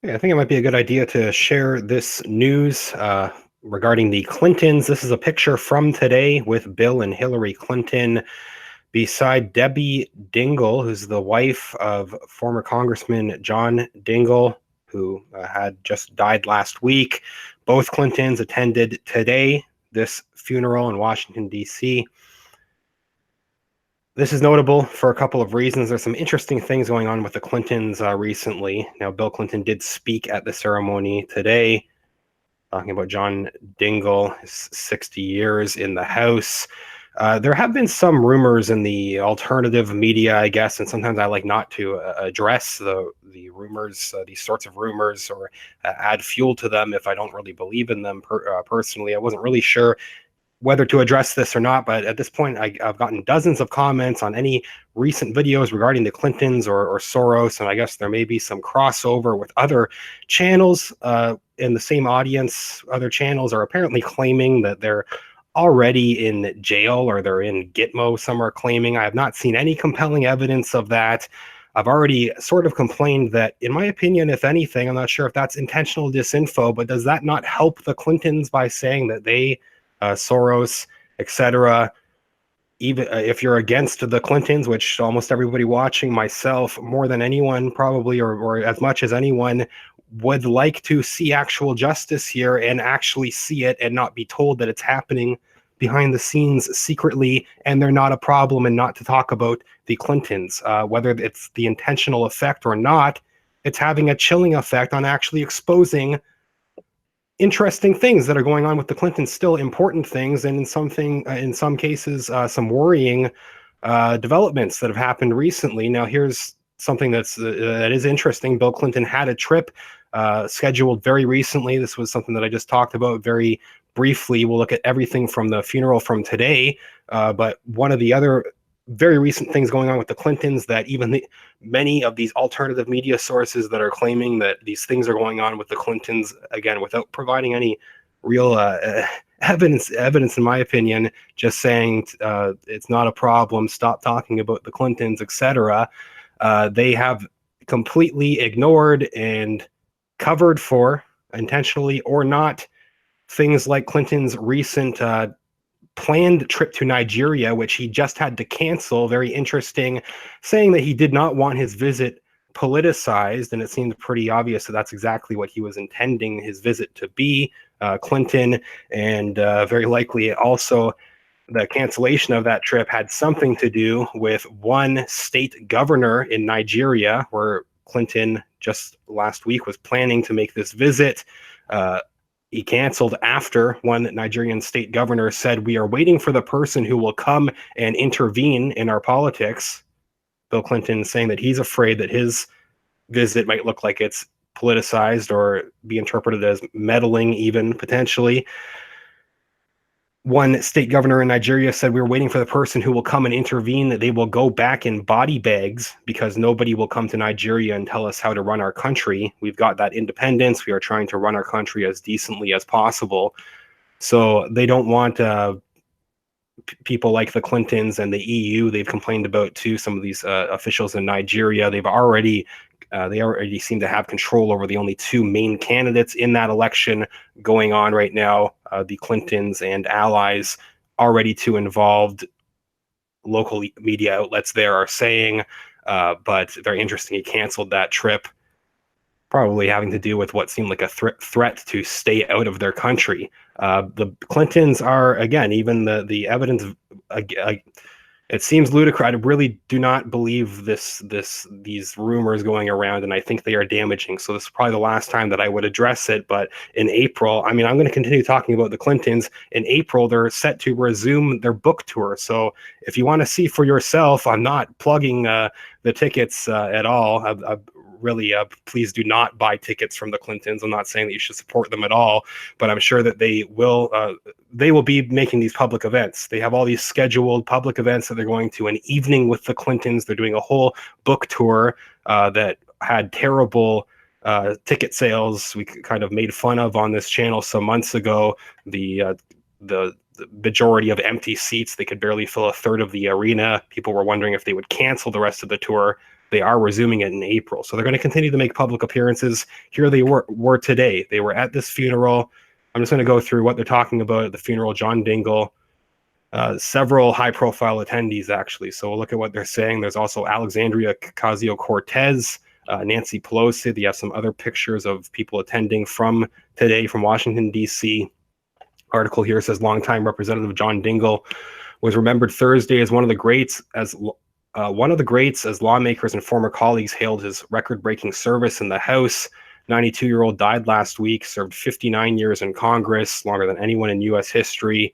Yeah, I think it might be a good idea to share this news regarding the Clintons. This is a picture from today with Bill and Hillary Clinton beside Debbie Dingell, who's the wife of former Congressman John Dingell, who had just died last week. Both Clintons attended today this funeral in Washington, D.C. This is notable for a couple of reasons. There's some interesting things going on with the Clintons recently. Now, Bill Clinton did speak at the ceremony today, talking about John Dingell, his 60 years in the House. There have been some rumors in the alternative media, I guess, and sometimes I like not to address the rumors, these sorts of rumors, or add fuel to them if I don't really believe in them personally. I wasn't really sure whether to address this or not, but at this point, I've gotten dozens of comments on any recent videos regarding the Clintons or Soros, and I guess there may be some crossover with other channels in the same audience. Other channels are apparently claiming that they're already in jail or they're in Gitmo, some are claiming. I have not seen any compelling evidence of that. I've already sort of complained that, in my opinion, if anything, I'm not sure if that's intentional disinfo, but does that not help the Clintons by saying that they Soros, etc. Even if you're against the Clintons, which almost everybody watching, myself, more than anyone probably, or as much as anyone, would like to see actual justice here and actually see it and not be told that it's happening behind the scenes secretly and they're not a problem, and not to talk about the Clintons, whether it's the intentional effect or not. It's having a chilling effect on actually exposing interesting things that are going on with the Clintons, still important things, and in some cases, some worrying developments that have happened recently. Now, here's something that is interesting. Bill Clinton had a trip scheduled very recently. This was something that I just talked about very briefly. We'll look at everything from the funeral from today, but one of the other very recent things going on with the Clintons that even many of these alternative media sources that are claiming that these things are going on with the Clintons, again, without providing any real evidence, in my opinion, just saying it's not a problem, stop talking about the Clintons, etc. They have completely ignored and covered for, intentionally or not, things like Clinton's recent planned trip to Nigeria, which he just had to cancel. Very interesting, saying that he did not want his visit politicized, and it seemed pretty obvious that that's exactly what he was intending his visit to be. Clinton, and very likely also the cancellation of that trip had something to do with one state governor in Nigeria, where Clinton just last week was planning to make this visit. He canceled after one Nigerian state governor said, "We are waiting for the person who will come and intervene in our politics." Bill Clinton saying that he's afraid that his visit might look like it's politicized or be interpreted as meddling, even potentially. One state governor in Nigeria said, "We're waiting for the person who will come and intervene, that they will go back in body bags because nobody will come to Nigeria and tell us how to run our country. We've got that independence. We are trying to run our country as decently as possible." So they don't want people like the Clintons and the EU. They've complained about too, some of these officials in Nigeria. They already seem to have control over the only two main candidates in that election going on right now. The Clintons and allies, already too involved. Local media outlets there are saying, but very interesting. He canceled that trip, probably having to do with what seemed like a threat to stay out of their country. The Clintons are, again, even the evidence, it seems ludicrous. I really do not believe these rumors going around, and I think they are damaging. So this is probably the last time that I would address it. But in April, I mean, I'm going to continue talking about the Clintons. In April, they're set to resume their book tour. So if you want to see for yourself, I'm not plugging the tickets at all. Really, please do not buy tickets from the Clintons. I'm not saying that you should support them at all, but I'm sure that they will be making these public events. They have all these scheduled public events that they're going to. An evening with the Clintons. They're doing a whole book tour that had terrible ticket sales. We kind of made fun of on this channel some months ago. The majority of empty seats. They could barely fill a third of the arena. People were wondering if they would cancel the rest of the tour. they are resuming it in April. So they're going to continue to make public appearances. Here they were today. They were at this funeral. I'm just going to go through what they're talking about at the funeral. John Dingell, several high-profile attendees, actually. So we'll look at what they're saying. There's also Alexandria Ocasio-Cortez, Nancy Pelosi. They have some other pictures of people attending from today from Washington, D.C. Article here says longtime Representative John Dingell was remembered Thursday as one of the greats as lawmakers and former colleagues hailed his record-breaking service in the House. 92-year-old died last week, served 59 years in Congress, longer than anyone in U.S. history.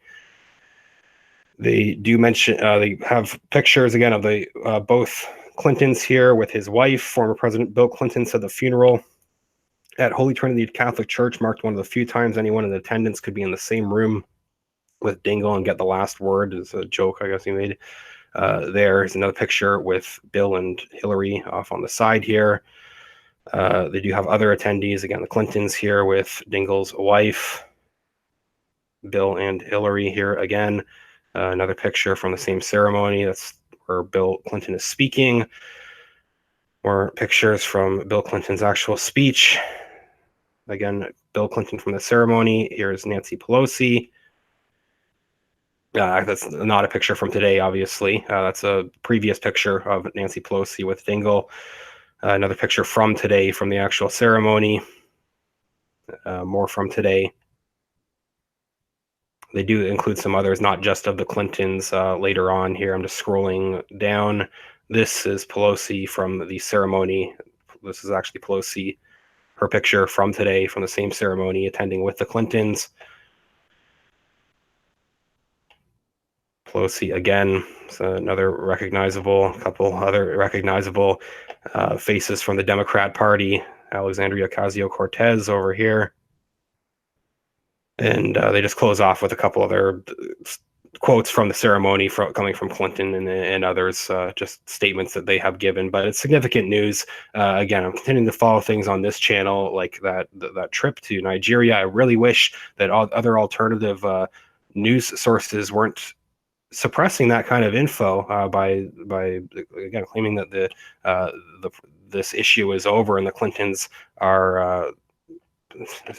They do mention, they have pictures again of the both Clintons here with his wife. Former President Bill Clinton said the funeral at Holy Trinity Catholic Church marked one of the few times anyone in attendance could be in the same room with Dingell and get the last word. Is a joke, I guess, he made. There's another picture with Bill and Hillary off on the side here. They do have other attendees. Again, the Clintons here with Dingell's wife, Bill and Hillary here again. Another picture from the same ceremony. That's where Bill Clinton is speaking. More pictures from Bill Clinton's actual speech. Again, Bill Clinton from the ceremony. Here's Nancy Pelosi. That's not a picture from today, obviously. That's a previous picture of Nancy Pelosi with Dingell. Another picture from today from the actual ceremony. More from today. They do include some others, not just of the Clintons later on here. I'm just scrolling down. This is Pelosi from the ceremony. This is actually Pelosi, her picture from today from the same ceremony, attending with the Clintons. Pelosi again, so another recognizable, couple other recognizable faces from the Democrat Party. Alexandria Ocasio-Cortez over here. And they just close off with a couple other quotes from the ceremony coming from Clinton and others, just statements that they have given. But it's significant news. Again, I'm continuing to follow things on this channel, like that trip to Nigeria. I really wish that other alternative news sources weren't suppressing that kind of info by again claiming that this issue is over and the Clintons are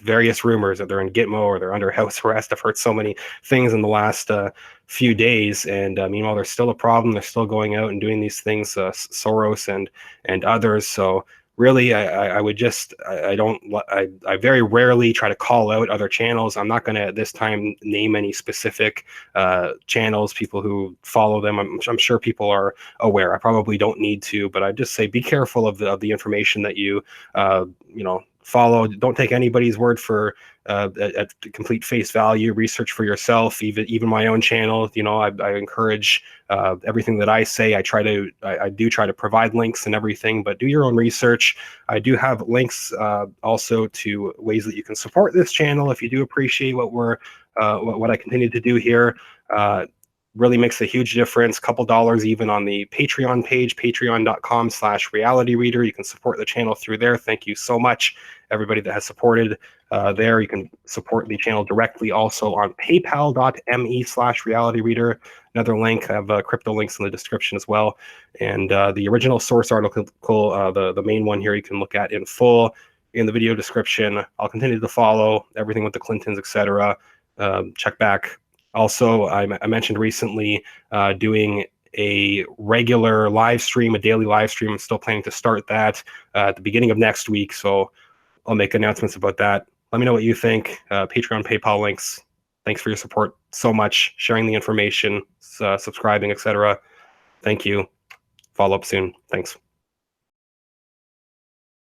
various rumors that they're in Gitmo or they're under house arrest. I've heard so many things in the last few days, and meanwhile there's still a problem. They're still going out and doing these things, Soros and others. So really, I would just, I very rarely try to call out other channels. I'm not going to at this time name any specific channels, people who follow them. I'm sure people are aware. I probably don't need to, but I just say be careful of the information that you follow. Don't take anybody's word for at complete face value. Research for yourself. Even my own channel, I encourage everything that I say. I do try to provide links and everything, but do your own research. I do have links also to ways that you can support this channel if you do appreciate what I continue to do here. Really makes a huge difference. Couple dollars even on the Patreon page, patreon.com/realityreader. You can support the channel through there. Thank you so much, everybody that has supported there. You can support the channel directly also on paypal.me/realityreader. Another link. I have crypto links in the description as well. And the original source article, the main one here, you can look at in full in the video description. I'll continue to follow everything with the Clintons, etc. Check back. Also, I mentioned recently doing a regular live stream, a daily live stream. I'm still planning to start that at the beginning of next week, so I'll make announcements about that. Let me know what you think. Patreon, PayPal links. Thanks for your support so much, sharing the information, subscribing, etc. Thank you. Follow up soon. Thanks.